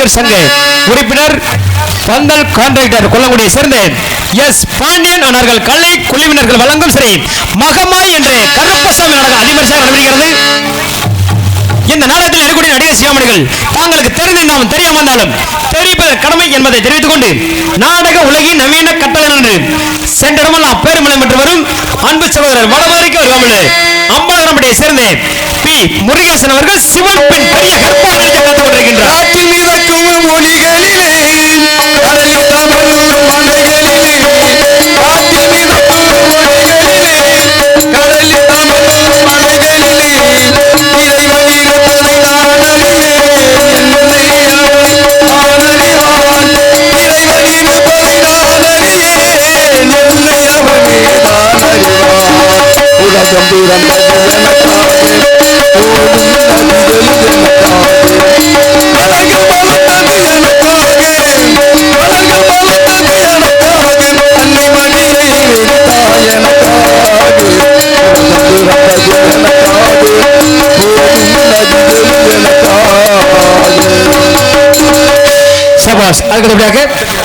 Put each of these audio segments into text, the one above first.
நடிகர் சங்க உறுப்பினர் பந்தல் கான்ட்ராக்டர் கொல்லங்குடியை சேர்ந்த எஸ் பாண்டியன் அவர்கள் கலை குழுவினர்கள் வழங்கும் சரி மகமாய் என்று கருப்பசாமி நாடகம் அதிபரிசாக நடைபெறுகிறது. இந்த நாடகத்தில் இருக்கக்கூடிய நடிகர் சிவாமணிகள் தாங்களுக்கு தெரிந்த நாம் தெரியாமல் இருந்தாலும் தெரிவிப்பதன் கடமை என்பதை தெரிவித்துக் கொண்டு நாடக உலகின் நவீன கட்டளை என்று சென்றடமெல்லாம் பேருமலை பெற்று வரும் அன்பு சகோதரர் வடமாரிக்கு வருவாமல் அம்பாளரம்படியை சேர்ந்த பி முருகேசன் அவர்கள் சிவன் பெண் பெரிய கற்பாக காத்துக் கொண்டிருக்கின்றார்.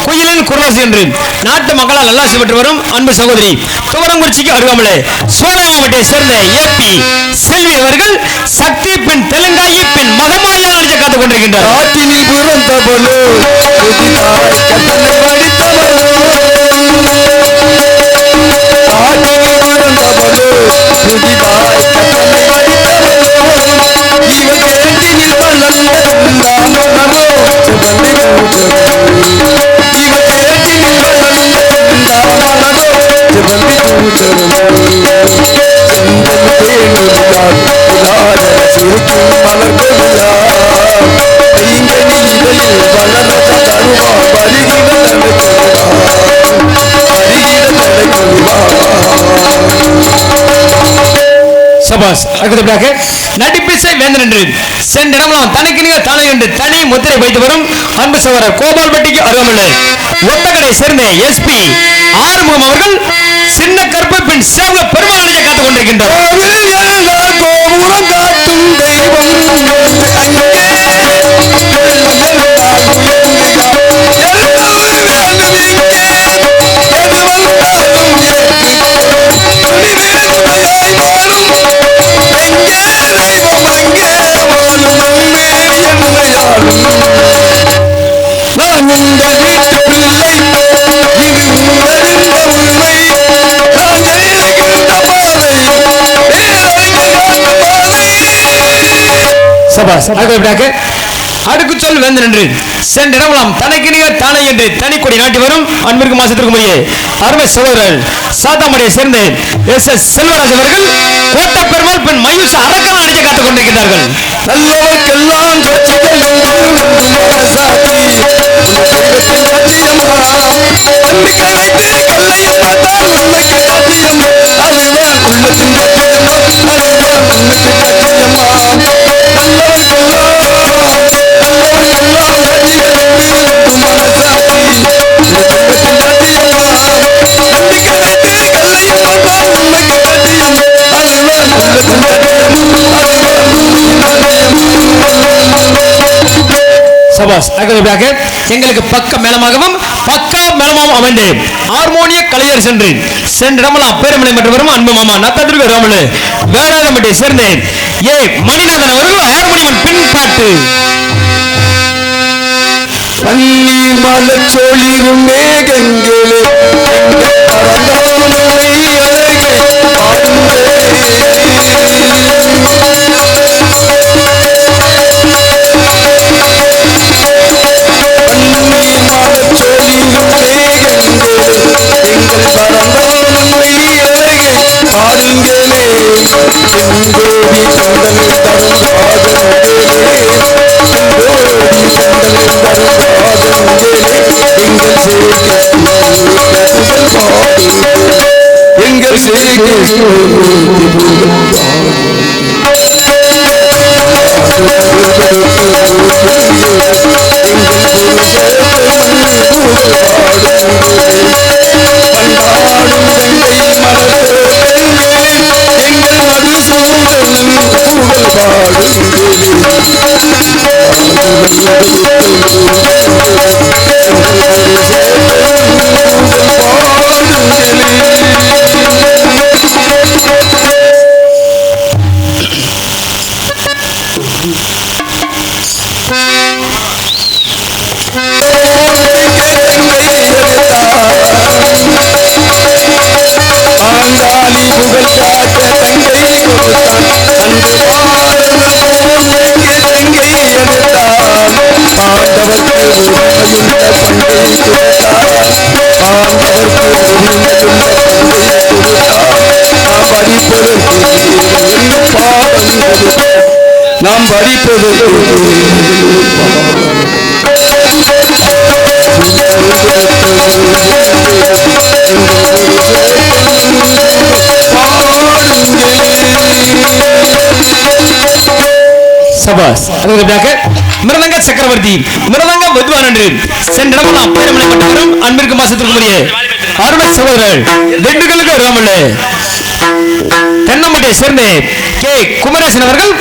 குயிலின் குரவாசி என்று நாட்டு மக்களால் நல்லாசி பெற்று வரும் அன்பு சகோதரி துவரங்குறிச்சிக்கு அருகாமலே சோழ மாவட்டத்தை சேர்ந்த ஏபி செல்வி அவர்கள் சக்தி பெண் தெலுங்காயி பெண் மகமாயா அணிஞ்ச காத்துக் கொண்டிருக்கின்றார். நடிப்பிசை வேந்தன் என்று சென்றிடமெல்லாம் தனக்கு தானே என்று தனி முத்திரை வைத்து வரும் அன்பு சகோதரர் கோபால்பட்டிக்கு அருகாமல் ஒட்டக்கடை சேர்ந்த எஸ்பி ஆறுமுகம் அவர்கள் சின்ன கற்பை பெண் சேவக பெருமாள் அணிஞ்ச காத்துக் கொண்டிருக்கின்றார். அடுக்கு சொல் வேந்தன் என்று சென்றிடமெல்லாம் தனக்கு தானே என்று தனிக்கொடி நாட்டி வரும் அன்பிற்கு மாசத்திற்கு முறையே அருமை சகோதரர் சாத்தாமடியை சேர்ந்த எஸ் எஸ் செல்வராஜ் அவர்கள் கோட்டா பெருமாள் பெண் மயூச அரக்கன் அடிக்க காத்துக் கொண்டிருக்கிறார்கள். எங்களுக்கு பக்க மேலமாகவும் பக்கா மேலமாகவும் அமைந்து ஹார்மோனிய கலைஞர் சென்று சென்றடமெல்லாம் பேரமலை மற்றும் வரும் அன்பு மாமா நத்தத்திற்கு வராமல் வேளாங்கம்பட்டியை சேர்ந்த ஏ மணிநாதன் அவர்கள் ஹார்மோனியம் பின்பாட்டு பன்னீர் மலச்சொலிரும் மேகங்களே நாம் படிப்பது சபாஸ். மிருதங்க சக்கரவர்த்தி மிருதங்க வித்வான் என்று சென்றடமெல்லாம் பேரமலை பட்டவரும் அன்பிற்கு மாசத்திற்குரிய அருமை சகோதரர் திண்டுக்கலுக்கு வருவாமல்ல தென்னம்பட்டியை சேர்ந்த கே குமரேசன் அவர்கள்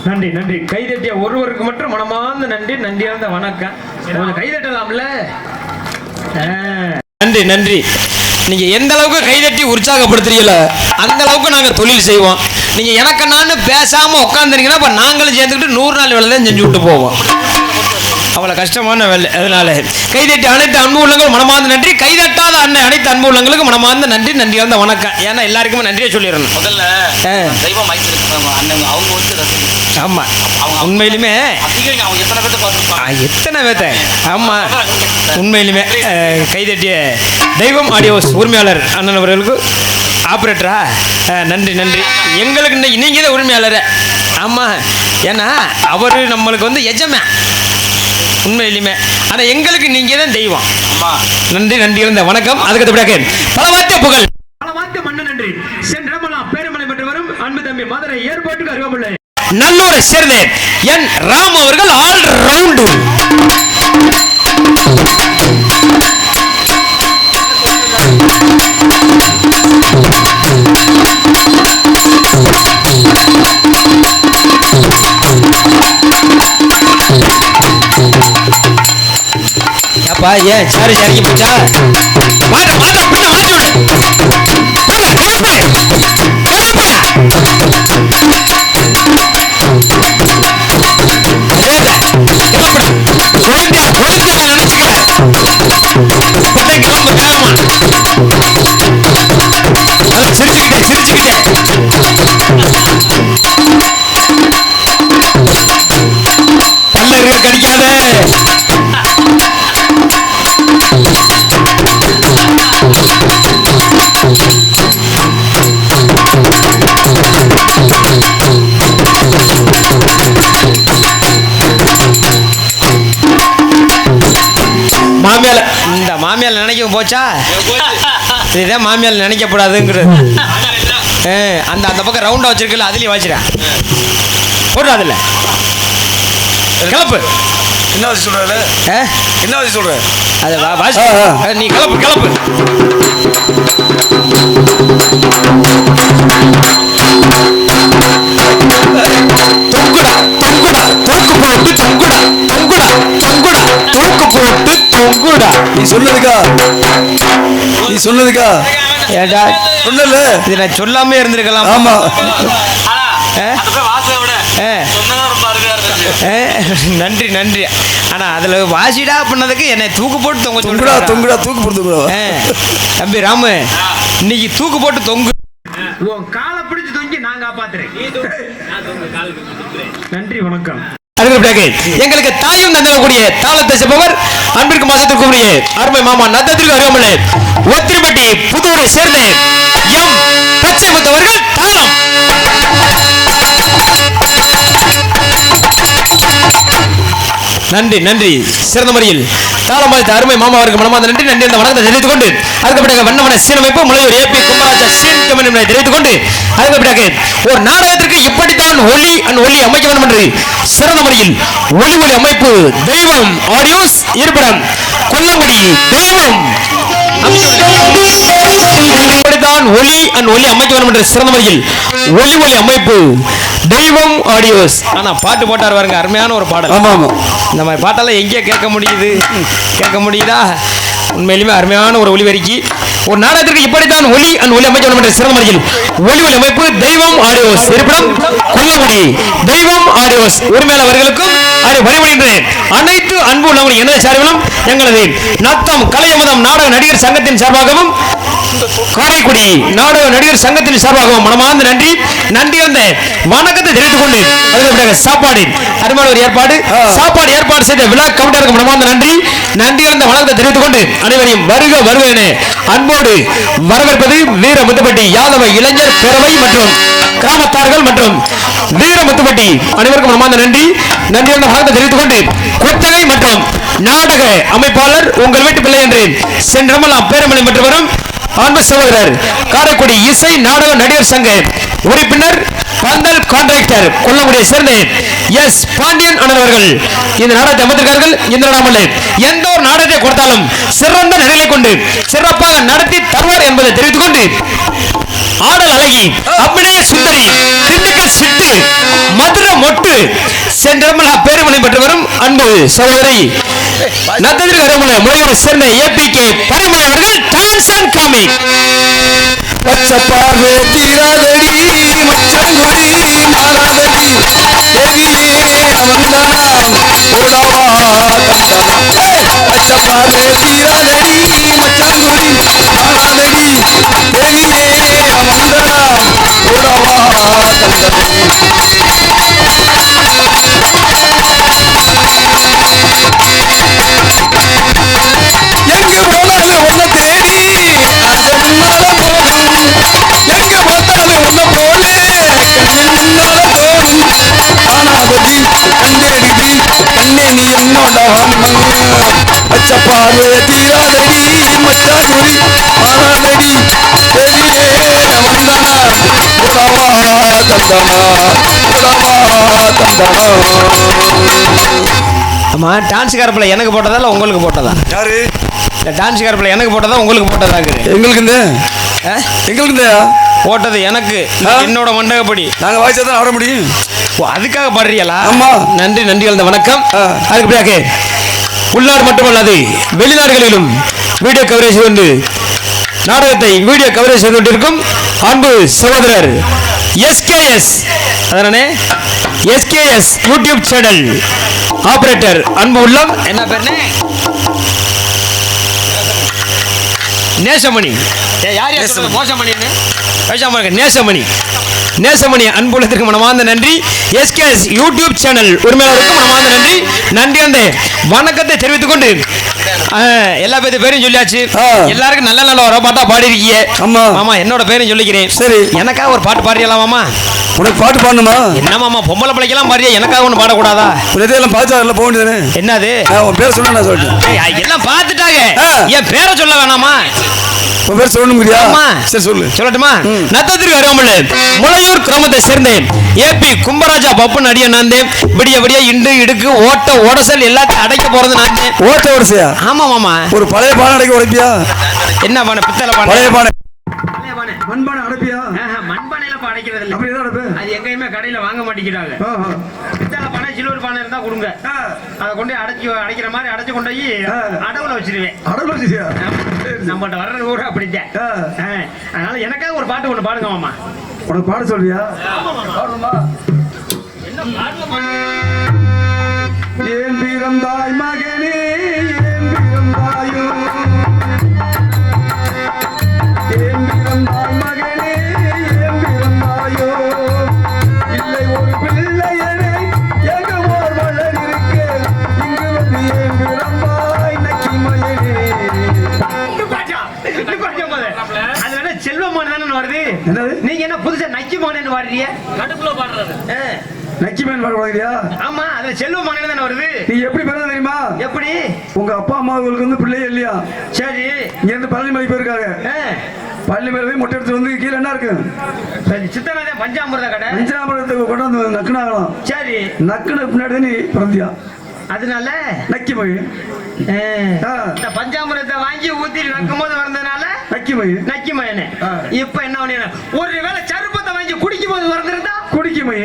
நன்றி நன்றி. கைதட்டிய ஒருவருக்கு மட்டும் மனமார்ந்த நன்றி. நன்றியார்ந்த வணக்கம். கொஞ்சம் கைதட்டலாம்ல. நன்றி நன்றி. நீங்க எந்த அளவுக்கு கைதட்டி உற்சாகப்படுத்துறீங்களோ அந்த அளவுக்கு நாங்க தொழில் செய்வோம். நீங்க எனக்கு நான் பேசாம உட்காந்துருக்கீங்கன்னா அப்ப நாங்களும் சேர்ந்துக்கிட்டு 100 நாள் வேலை தான் செஞ்சு விட்டு போவோம். அவ்வளோ கஷ்டமான வேலை. அதனால கைதட்டி அனைத்து அன்பு உள்ளங்கள் மனமார்ந்த நன்றி. கைதட்டாத அன்னை அனைத்து அன்பு உள்ளங்களுக்கு மனமார்ந்த நன்றி. நன்றியார்ந்த வணக்கம். ஏன்னா எல்லாருக்குமே நன்றியை சொல்லிடணும். முதல்ல தெய்வம் அவங்க ஆமா உண்மையிலுமே அவங்க எத்தனை பேர்த்த பார்த்துருப்பாங்க, எத்தனை பேர்த்த. ஆமா உண்மையிலுமே கைதட்டிய தெய்வம் ஆடியோஸ் உரிமையாளர் அண்ணன் அவர்களுக்கு ஆப்ரேட்டரா நன்றி நன்றி. எங்களுக்கு நீங்க தான் உரிமையாளர். ஆமா ஏன்னா அவரு நம்மளுக்கு வந்து எஜமே உண்மையிலுமே. ஆனா எங்களுக்கு நீங்க தான் தெய்வம். நன்றி நன்றி இருந்த வணக்கம். அதுக்கு பிறகு பலவாத்திய புகழ் பலவாத்திய மண்ணு நன்றி. சென்றமலா பேரமலை பெற்று வரும் அன்பு தம்பி மதுரை ஏர்போர்ட்டுக்கு அருகாமுள்ள நல்லூரை சேர்ந்த என் ராம் அவர்கள் ஆல் ரவுண்டு. அப்பா ஏன் சாரி இறங்கி போச்சா? மாட்ட மாட்ட பின்ன மாட்டி விடு. சிரிச்சுக்கிட்டே சிரிச்சுக்கிட்டே பல்ல கடிக்காத. மாமியால இந்த மாமியால் நினைக்க போச்சா? இதுதான் மாமியால் நினைக்கப்படாதுங்கிறது. அந்த அந்த பக்கம் ரவுண்டா வச்சிருக்கல அதுலயும் வாச்சிடா போடுறா. அதுல கிளப்பு என்ன வச்சு சொல்ற? என்ன வச்சு சொல்ற? அது வாசி நீ கிளப்பு கிளப்பு. தொங்குடா தொங்குடா தூக்கு போட்டு தொங்குடா தொங்குடா தொங்குடா தூக்கு போட்டு தொங்குடா. நீ சொன்னதுக்கா ஏடா சொன்னல இது நான் சொல்லாம இருந்திருக்கலாம். ஆமா நன்றி நன்றி. ஆனா அதுல வாசிடா பண்ணதுக்கு என்னை தூக்கு போட்டு தொங்க தொங்குடா தொங்குடா தூக்கு போட்டு தம்பி ராமு இன்னைக்கு தூக்கு போட்டு தொங்கு. உன் காலை பிடிச்சு தொங்கி நான் காப்பாத்துறேன். நன்றி வணக்கம். எங்களுக்கு தாயும் தந்தக்கூடிய தாளத்தை செப்பவர் அன்பிற்கு மாசத்திற்குரிய அருமை மாமா நத்தத்திற்கு அருகாமலே ஒத்திரிப்பட்டி புதூரை சேர்ந்த எம் பச்சை முத்தவர்கள் தாளம். நன்றி நன்றி. சிறந்த முறையில் தாளம் பாதித்த அருமை மாமா அவருக்கு மனமார்ந்த நன்றி. நன்றி அந்த வணக்கத்தை தெரிவித்துக் கொண்டு அதுக்கு வண்ணமன சீனமைப்பு முளையூர் ஏபி குமராஜா சீன் கம்பெனி தெரிவித்துக் கொண்டு அதுக்கு ஒரு நாடகத்திற்கு இப்படித்தான் ஒளி அமைக்க வேண்டும் என்று சிறந்த முறையில் ஒளி அமைப்பு தெய்வம் ஆடியோஸ் இருப்பிடம் கொல்லங்குடி தெய்வம் இப்படித்தான் ஒளி அமைக்க வேண்டும் என்று சிறந்த முறையில் ஒளி அமைப்பு தெய்வம் ஆடியோஸ். ஆனா பாட்டு போட்டார் பாருங்க, அருமையான ஒரு பாடல். ஆமா ஆமா இந்த மாதிரி பாட்டெல்லாம் எங்கே கேட்க முடியுதா? உண்மையிலுமே அருமையான ஒரு ஒளிவரிக்கை. ஒரு நாடகத்திற்கு இப்படித்தான் ஒளி அமைக்க வேண்டும் என்ற சிறந்த முறையில் ஒளி அமைப்பு தெய்வம் ஆடியோஸ் இருப்பிடம் கொல்லங்குடி தெய்வம் ஆடியோஸ் உரிமையாளர்களுக்கும் வழிபடுகின்றேன். அனைத்து அன்பு உள்ளவர்கள் எனது சார்பிலும் எங்களது நத்தம் கலையமுதம் நாடக நடிகர் சங்கத்தின் சார்பாகவும் காரைக்குடி நாடக நடிகர் சங்கத்தின் சார்பாகவும் மனமார்ந்த நன்றி. நன்றி அந்த வணக்கத்தை தெரிவித்துக் கொண்டு அதுக்கு சாப்பாடு அருமையான ஒரு ஏற்பாடு ஏற்பாடு செய்த விழா கமிட்டியாருக்கு மனமார்ந்த நன்றி. நன்றி அந்த வணக்கத்தை தெரிவித்துக் கொண்டு அனைவரையும் வருக என அன்போடு வரவேற்பது வீரமுத்துப்பட்டி யாதவ இளைஞர் பேரவை மற்றும் கிராமத்தார்கள் மற்றும் வீரமுத்துப்பட்டி அனைவருக்கும் மனமார்ந்த நன்றி. நன்றி அந்த வணக்கத்தை தெரிவித்துக் கொண்டு கொத்தகை மற்றும் நாடக அமைப்பாளர் உங்கள் வீட்டு பிள்ளை என்று சென்றமெல்லாம் பேரமலை பெற்று வரும் அன்பு சகோதரர் காரைக்குடி இசை நாடக நடிகர் சங்க உறுப்பினர் பந்தல் கான்ட்ராக்டர் கொல்லங்குடியை சேர்ந்த எஸ் பாண்டியன் அவர்கள் இந்த நாடகத்தை அமைத்திருக்கார்கள். இந்த நாடகம் எந்த ஒரு நாடகத்தை கொடுத்தாலும் சிறந்த நிலையை கொண்டு சிறப்பாக நடத்தி தருவார் என்பதை தெரிவித்துக் கொண்டு ஆடல் அழகி, அபிநய சுந்தரி, திண்டுக்கல் சிட்டு, மதுரை மொட்டு சென்றமலா பேருமணி பெற்று வரும் அன்பு சகோதரி நத்தத்திற்கு அருமலை முறையோடு சேர்ந்த ஏபிகே பரிமள அவர்கள் டான்ஸ் அண்ட் காமிக். பச்சப்பார்வே தீராதடி மச்சங்குடி மாறாதடி தேவியே அவன்தான் ஓடவா தந்தனா. பச்சப்பார்வே தீராதடி மச்சங்குடி மாறாதடி தேவியே அவன்தான் ஓடவா தந்தனா. எங்கு போனாலும் உன்னை தேடி அது முன்னால போகும். எங்க பார்த்தாலும் உன்னை போலே கண்ணின் முன்னால தோணும். ஆனாதடி கண்டேடிடி கண்ணே நீ என்னோட வான்மன். பச்சை பார்வை தீராதடி மச்சாங்குடி ஆனாதடி தேவியே வந்தனா உடவா தந்தனா உடவா தந்தனா. ஆமா, டான்ஸ் காரப்பில் எனக்கு போட்டதா இல்லை உங்களுக்கு போட்டதா? யாரு டான்ஸ் காரப்பில் எனக்கு போட்டதா உங்களுக்கு போட்டதாங்க? எங்களுக்கு இந்த எங்களுக்கு இந்த போட்டது எனக்கு, என்னோட மண்டகப்படி. நாங்க வாய்ச்சா தான் ஆட முடியும். ஓ, அதுக்காக பாடுறீங்களா? ஆமா. நன்றி நன்றி கலந்த வணக்கம். அதுக்கு உள்நாடு மட்டுமல்லாது வெளிநாடுகளிலும் வீடியோ கவரேஜ் கொண்டு நாடகத்தை வீடியோ கவரேஜ் செய்து கொண்டிருக்கும் அன்பு சகோதரர் எஸ்கேஎஸ், அதானே எஸ்கேஎஸ் யூடியூப் சேனல் ஆபரேட்டர் அன்பு உள்ளம். என்ன பேரு? நேசமணி. யார் நேசமணி. நேசமணி அன்புள்ளத்திற்கு மனமார்ந்த நன்றி. எஸ்கேஎஸ் யூடியூப் சேனல் உரிமையாளருக்கும் மனமார்ந்த நன்றி. நன்றி அந்த வணக்கத்தை தெரிவித்துக் கொண்டு எல்லா பேரையும் சொல்லியாச்சு. எல்லாருக்கும் நல்ல நல்ல ஒரு பாட்டா பாடி இருக்கீங்க. ஆமா ஆமா, என்னோட பேரையும் சொல்லிக்கிறேன். சரி, எனக்காக ஒரு பாட்டு பாடிடலாம் மாமா? உனக்கு பாட்டு பாடணுமா? என்ன மாமா, பொம்பளை பிள்ளைக்கெல்லாம் பாடியா, எனக்காக ஒன்று பாடக்கூடாதா? எல்லாம் பார்த்து போக வேண்டியதானே. என்னது உன் பேர் சொல்ல நான் சொல்லிட்டேன். எல்லாம் பார்த்துட்டாங்க, என் பேரை சொல்ல வேணாமா? உன் பேர் சொல்லணுங்கிறியா? சரி சொல்லு. சொல்லட்டுமா? நத்தத்திற்கு அருகாமல் முளையூர் கிராமத்தை சேர்ந்தேன் ஏபி கும்பராஜா பப்பு நடிக நாந்தேன். விடிய விடிய இண்டு இடுக்கு ஓட்ட ஓடசல் எல்லாத்தையும் அடைக்க போறது நாந்தேன். ஓட்ட ஓடசையா? ஆமா மாமா. ஒரு பழைய பானை அடைக்க உடைப்பியா? என்ன பானை? பித்தளை பானை. பழைய பானை. மண்பானை அடைப்பியா? மண்பானையில அடைக்கிறது இல்ல. அப்படி அடைப்பு அது எங்கேயுமே கடையில வாங்க மாட்டேங்கிறாங்க. பித்தளை பானை சில்வர் பானை இருந்தா கொடுங்க, அதை கொண்டு அடைக்கிற மாதிரி அடைச்சு கொண்டு போய் அடவுல வச்சிருவேன். அடவுல வச்சிருக்கியா? நம்மகிட்ட வர்றது கூட அப்படித்தான். அதனால எனக்காக ஒரு பாட்டு ஒண்ணு பாடுங்க மாமா. உனக்கு பாட சொல்றியா? ஏன் பிறந்தாய் மகனே, ஏன் பிறந்தாயோ, ஏன் பிறந்தாய் மகனே, ஏன் பிறந்தாயோ, இல்லை ஒரு பிள்ளையனை எங்க ஓர் வளர் இருக்கு, இங்கு வந்து ஏன் பிறந்தாய் நக்கிமயனே. செல்வமான வருது. நீங்க என்ன புதுசா நக்கிமான வாடுறீங்க? கடுப்புல பாடுறது நக்கிமேன் பாடுறியா? ஆமா, அது செல்வமான தானே வருது. நீ எப்படி பிறந்த தெரியுமா? எப்படி? உங்க அப்பா அம்மாவுக்கு வந்து பிள்ளையே இல்லையா? சரி, இங்க இருந்து பழனி மலை போயிருக்காங்க. பழனி மேல போய் மொட்டை எடுத்து வந்து கீழே என்ன இருக்கு? சித்தனாதே பஞ்சாமிரத கடை. பஞ்சாமிரத்தை கொண்டு வந்து நக்குனாகலாம். சரி, நக்குன பின்னாடி நீ பிறந்தியா? அதனால நக்கிமொழி. இந்த பஞ்சாமிரத்தை வாங்கி ஊத்தி நக்கும் போது வந்ததுனால நக்கிமொழி நக்கிமயனே. இப்ப என்ன பண்ண, ஒரு வேளை சருப்பத்தை வாங்கி குடிக்கும் போது வந்திருந்தா குடிக்குமொழி,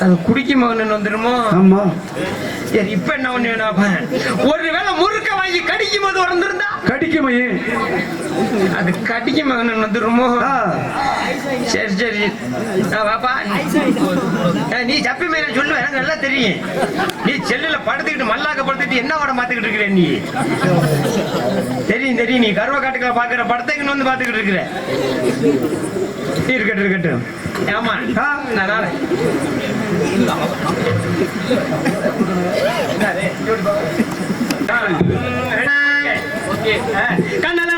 அது குடிக்கும் மகன் வந்துருமோ? ஆமா. சரி, இப்ப என்ன பண்ண, ஒரு வேளை முறுக்க வாங்கி கடிக்கும் போது வந்திருந்தா கடிக்குமொழி, அது கடிக்கும் மகன் வந்துருமோ? சரி சரி, பாப்பா நீ சப்பி மேல சொல்லு, எனக்கு நல்லா தெரியும். நீ செல்லுல படுத்துக்கிட்டு மல்லாக்க படுத்துக்கிட்டு என்ன வட மாத்துக்கிட்டு இருக்கிற நீ? தெரியும் தெரியும், நீ கருவ காட்டுக்குள்ள பாக்குற படத்தைக்குன்னு வந்து பாத்துக்கிட்டு இருக்கிற. இருக்கட்டும் இருக்கட்டும். ஆமா, நான் கண்ணால